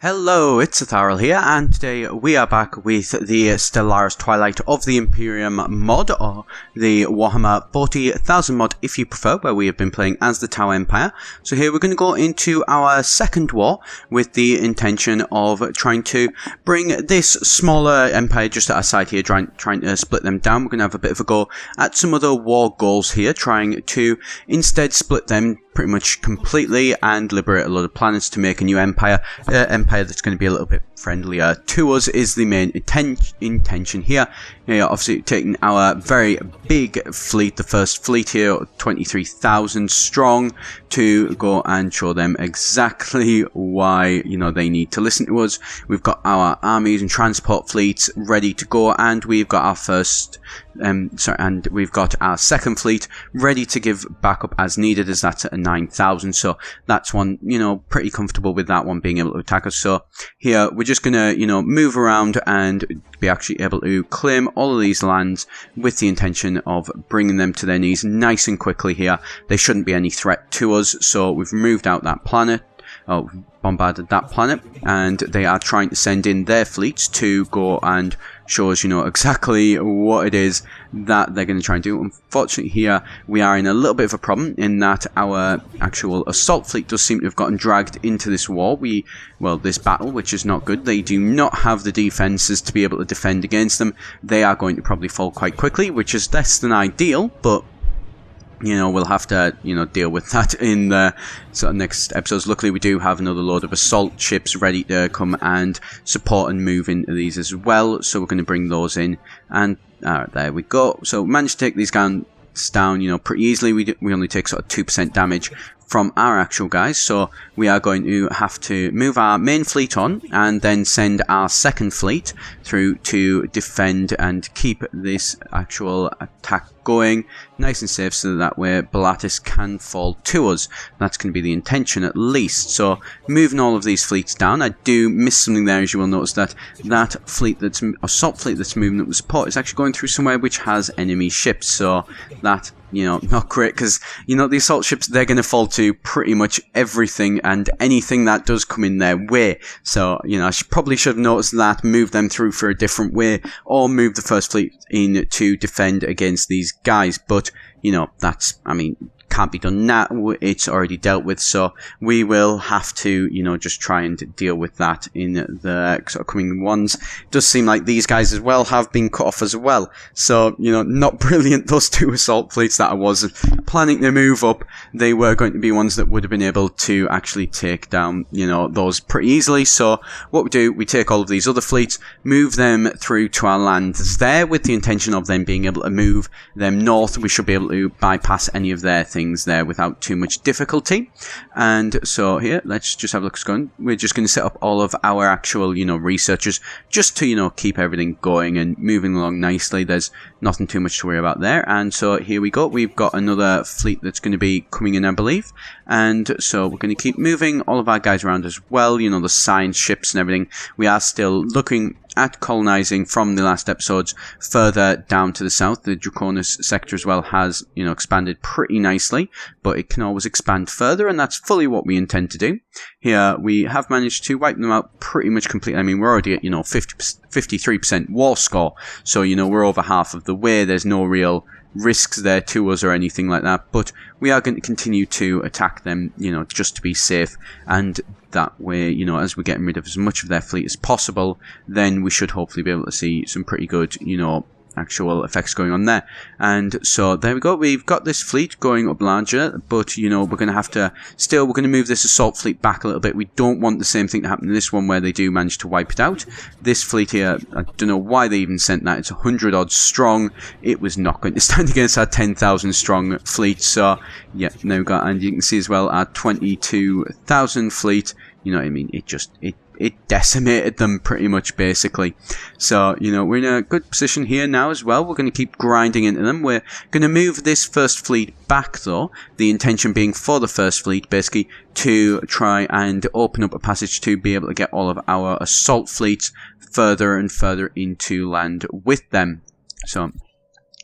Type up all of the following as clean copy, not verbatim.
Hello, it's Etharal here, and today we are back with the Stellaris Twilight of the Imperium mod, or the Warhammer 40,000 mod if you prefer, where we have been playing as the Tower Empire. So here we're going to go into our second war with the intention of trying to bring this smaller empire just at our side here, trying to split them down. We're going to have a bit of a go at some other war goals here, trying to instead split them pretty much completely and liberate a lot of planets to make a new empire that's going to be a little bit friendlier to us is the main intention here. Obviously taking our very big fleet, the first fleet here, 23,000 strong, to go and show them exactly why they need to listen to us. We've got our armies and transport fleets ready to go, and we've got our our second fleet ready to give backup as needed, as that's at 9,000. So that's one, pretty comfortable with that one being able to attack us. So here we're just gonna, move around and be actually able to claim all of these lands with the intention of bringing them to their knees nice and quickly here. They shouldn't be any threat to us. So we've moved out that planet. Bombarded that planet, and they are trying to send in their fleets to go and show us, exactly what it is that they're going to try and do. Unfortunately, here we are in a little bit of a problem in that our actual assault fleet does seem to have gotten dragged into this war. This battle, which is not good. They do not have the defenses to be able to defend against them. They are going to probably fall quite quickly, which is less than ideal, but we'll have to, deal with that in the next episodes. Luckily, we do have another load of assault ships ready to come and support and move into these as well. So we're going to bring those in, and there we go. So we managed to take these guys down, pretty easily. We only take sort of 2% damage from our actual guys, so we are going to have to move our main fleet on and then send our second fleet through to defend and keep this actual attack going nice and safe, so that way Bellatis can fall to us. That's going to be the intention at least. So moving all of these fleets down. I do miss something there, as you will notice that fleet that's assault fleet that's moving up the support is actually going through somewhere which has enemy ships, so that not great, because the assault ships, they're going to fall to pretty much everything and anything that does come in their way. So I probably should have noticed that, move them through for a different way, or move the first fleet in to defend against these guys. But that's, can't be done now. It's already dealt with, so we will have to just try and deal with that in the sort of coming ones. It does seem like these guys as well have been cut off as well, so not brilliant. Those two assault fleets that I was planning to move up, they were going to be ones that would have been able to actually take down those pretty easily. So what we do, we take all of these other fleets, move them through to our lands there with the intention of them being able to move them north. We should be able to bypass any of their things there without too much difficulty. And so here, let's just have a look what's going. We're just going to set up all of our actual researchers just to keep everything going and moving along nicely. There's nothing too much to worry about there. And so here we go, we've got another fleet that's going to be coming in, I believe, and so we're going to keep moving all of our guys around as well. The science ships and everything. We are still looking at colonizing from the last episodes further down to the south. The Draconis sector as well has expanded pretty nicely, but it can always expand further, and that's fully what we intend to do. Here we have managed to wipe them out pretty much completely. We're already at 53% war score, so we're over half of the way. There's no real risks there to us or anything like that, but we are going to continue to attack them just to be safe, and that way as we're getting rid of as much of their fleet as possible, then we should hopefully be able to see some pretty good actual effects going on there. And so there we go, we've got this fleet going up larger, but we're going to have to we're going to move this assault fleet back a little bit. We don't want the same thing to happen to this one where they do manage to wipe it out. This fleet here, I don't know why they even sent that. It's 100 odd strong. It was not going to stand against our 10,000 strong fleet. So yeah, now we've got, and you can see as well, our 22,000 fleet, it decimated them pretty much, basically. So, we're in a good position here now as well. We're going to keep grinding into them. We're going to move this first fleet back, though. The intention being for the first fleet, basically, to try and open up a passage to be able to get all of our assault fleets further and further into land with them. So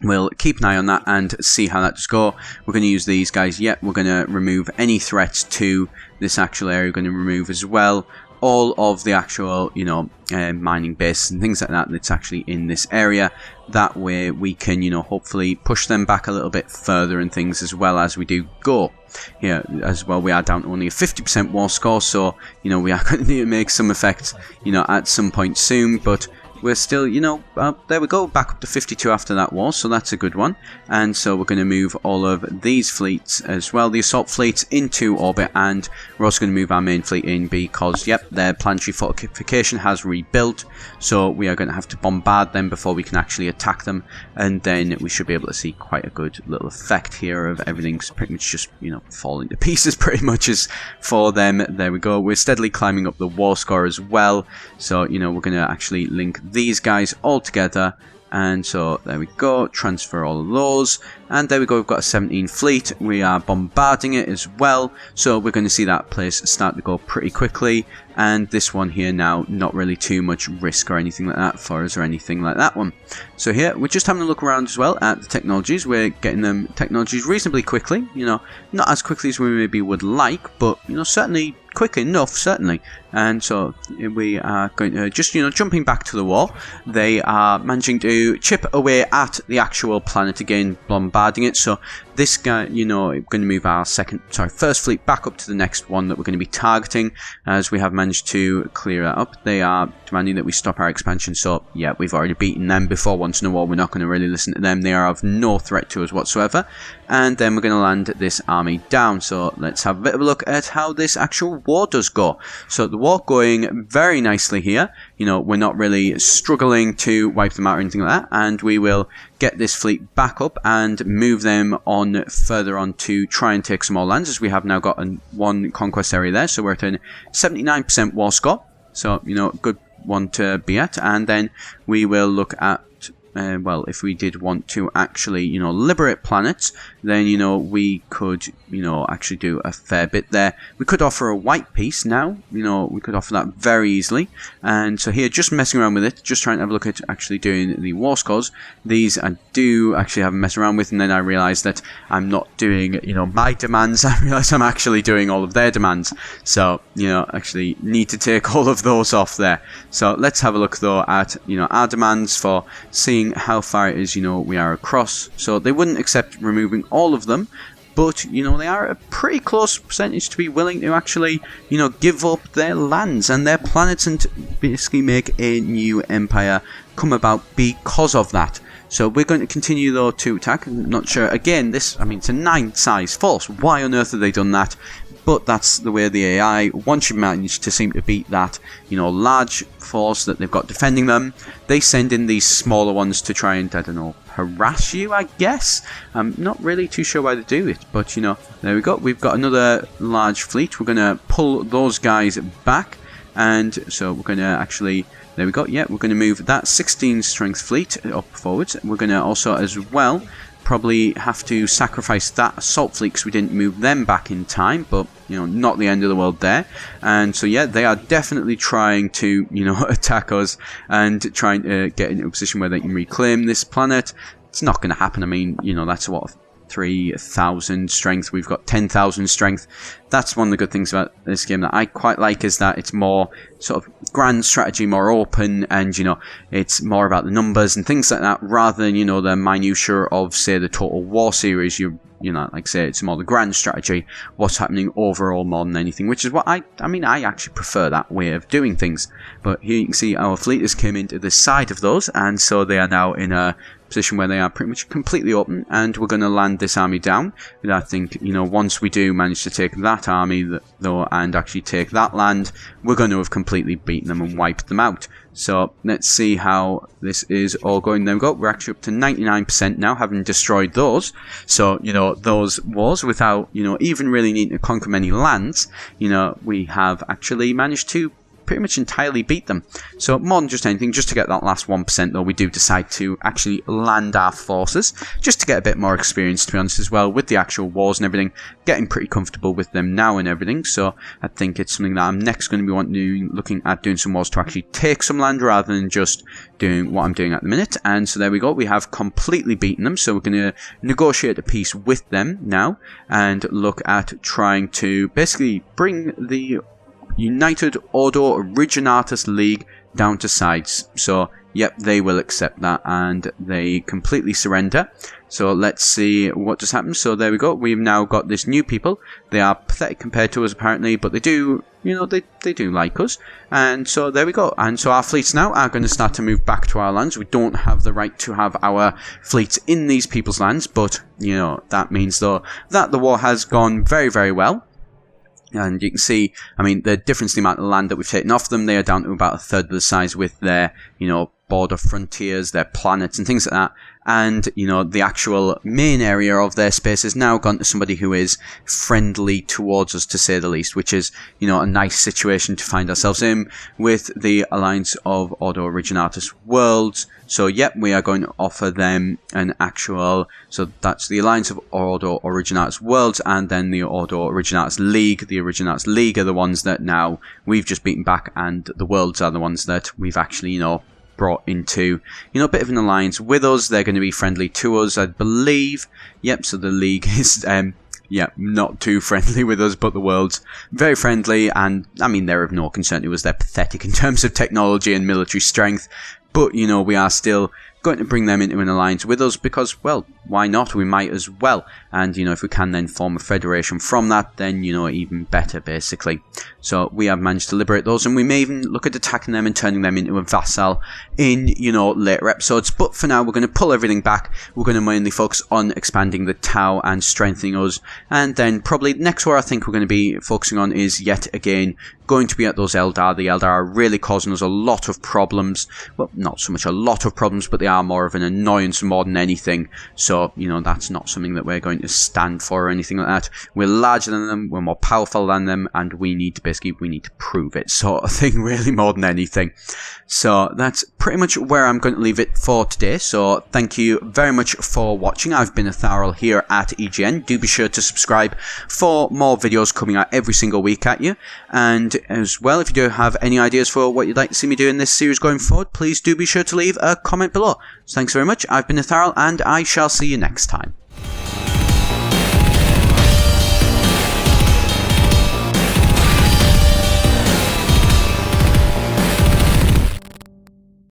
we'll keep an eye on that and see how that does go. We're going to use these guys. We're going to remove any threats to this actual area. We're going to remove as well all of the actual, you know, mining bases and things like that that's actually in this area. That way we can, you know, hopefully push them back a little bit further and things as well as we do go. Here as well, we are down to only a 50% war score, so, you know, we are going to need to make some effects, you know, at some point soon, but we're still, you know, there we go, back up to 52 after that war, so that's a good one. And so we're going to move all of these fleets as well, the assault fleets, into orbit, and we're also going to move our main fleet in because, yep, their planetary fortification has rebuilt, so we are going to have to bombard them before we can actually attack them, and then we should be able to see quite a good little effect here of everything's pretty much just, you know, falling to pieces pretty much as for them. There we go, we're steadily climbing up the war score as well, so, you know, we're going to actually link these guys all together, and so there we go, transfer all of those, and there we go, we've got a 17 fleet, we are bombarding it as well, so we're going to see that place start to go pretty quickly. And this one here now, not really too much risk or anything like that for us or anything like that one. So here, we're just having a look around as well at the technologies. We're getting them technologies reasonably quickly, you know, not as quickly as we maybe would like, but, you know, certainly quick enough, certainly. And so we are going to just, you know, jumping back to the war. They are managing to chip away at the actual planet again, bombarding it. So this guy, you know, we're going to move our first fleet back up to the next one that we're going to be targeting, as we have managed to clear that up. They are demanding that we stop our expansion, so yeah, we've already beaten them before once in a while. We're not going to really listen to them. They are of no threat to us whatsoever. And then we're going to land this army down. So let's have a bit of a look at how this actual war does go. So the war going very nicely here. You know, we're not really struggling to wipe them out or anything like that, and we will get this fleet back up and move them on further on to try and take some more lands, as we have now got one conquest area there. So we're at a 79% war score, so, you know, good one to be at. And then we will look at well, if we did want to actually, you know, liberate planets, then, you know, we could, you know, actually do a fair bit there. We could offer a white piece now, you know, we could offer that very easily. And so here, just messing around with it, just trying to have a look at actually doing the war scores. These I do actually have a mess around with, and then I realised that I'm not doing, you know, my demands. I realised I'm actually doing all of their demands. So, you know, actually need to take all of those off there. So let's have a look though at, you know, our demands for seeing how far it is, you know, we are across. So they wouldn't accept removing all of them, but, you know, they are a pretty close percentage to be willing to actually, you know, give up their lands and their planets and basically make a new empire come about because of that. So we're going to continue though to attack. I'm not sure, again, this, I mean, it's a 9 size force. Why on earth have they done that? But that's the way of the AI. Once you manage to seem to beat that, you know, large force that they've got defending them, they send in these smaller ones to try and, I don't know, harass you, I guess. I'm not really too sure why they do it, but, you know, there we go. We've got another large fleet. We're going to pull those guys back, and so we're going to actually, there we go, yeah, we're going to move that 16 strength fleet up forwards. We're going to also, as well, probably have to sacrifice that assault fleet because we didn't move them back in time, but, you know, not the end of the world there. And so, yeah, they are definitely trying to, you know, attack us and trying to get into a position where they can reclaim this planet. It's not going to happen. I mean, you know, that's what, 3,000 strength. We've got 10,000 strength. That's one of the good things about this game that I quite like, is that it's more sort of grand strategy, more open, and, you know, it's more about the numbers and things like that, rather than, you know, the minutiae of, say, the Total War series. You know, like I say, it's more the grand strategy, what's happening overall more than anything, which is what I mean, I actually prefer that way of doing things. But here you can see our fleet has came into the side of those, and so they are now in a position where they are pretty much completely open, and we're going to land this army down. And I think, you know, once we do manage to take that army though, and actually take that land, we're going to have completely beaten them and wiped them out. So let's see how this is all going. There we go, we're actually up to 99% now, having destroyed those. So, you know, those wars, without, you know, even really needing to conquer many lands, you know, we have actually managed to pretty much entirely beat them. So more than just anything, just to get that last 1% though, we do decide to actually land our forces, just to get a bit more experience, to be honest, as well, with the actual wars and everything, getting pretty comfortable with them now and everything. So I think it's something that I'm next going to be looking at doing some wars to actually take some land, rather than just doing what I'm doing at the minute. And so there we go, we have completely beaten them, so we're going to negotiate a peace with them now, and look at trying to basically bring the United Ordo Originatus League down to sides. So yep, they will accept that and they completely surrender. So let's see what just happens. So there we go. We've now got this new people. They are pathetic compared to us apparently, but they do, you know, they do like us. And so there we go. And so our fleets now are going to start to move back to our lands. We don't have the right to have our fleets in these people's lands, but, you know, that means though that the war has gone very, very well. And you can see, I mean, the difference in the amount of land that we've taken off them, they are down to about a third of the size with their, you know, border frontiers, their planets and things like that. And, you know, the actual main area of their space has now gone to somebody who is friendly towards us, to say the least, which is, you know, a nice situation to find ourselves in with the Alliance of Ordo Originatus Worlds. So, yep, we are going to offer them an actual, so that's the Alliance of Ordo Originatus Worlds and then the Ordo Originatus League. The Originatus League are the ones that now we've just beaten back, and the Worlds are the ones that we've actually, you know, brought into, you know, a bit of an alliance with us. They're going to be friendly to us, I believe. Yep, so the League is, yeah, not too friendly with us, but the World's very friendly, and, I mean, they're of no concern to us. They're pathetic in terms of technology and military strength, but, you know, we are still going to bring them into an alliance with us because, well, why not? We might as well. And, you know, if we can then form a federation from that, then, you know, even better, basically. So we have managed to liberate those, and we may even look at attacking them and turning them into a vassal in, you know, later episodes. But for now, we're going to pull everything back. We're going to mainly focus on expanding the Tau and strengthening us. And then probably next war I think we're going to be focusing on is yet again going to be at those Eldar. The Eldar are really causing us a lot of problems. Well, not so much a lot of problems, but they are more of an annoyance more than anything. So, you know, that's not something that we're going to stand for or anything like that. We're larger than them, we're more powerful than them, and we need to prove it, sort of thing, really, more than anything. So that's pretty much where I'm going to leave it for today. So thank you very much for watching. I've been Etharal here at EGN. Do be sure to subscribe for more videos coming out every single week at you. And as well, if you do have any ideas for what you'd like to see me do in this series going forward, please do be sure to leave a comment below. So thanks very much. I've been Etharal, and I shall see you next time.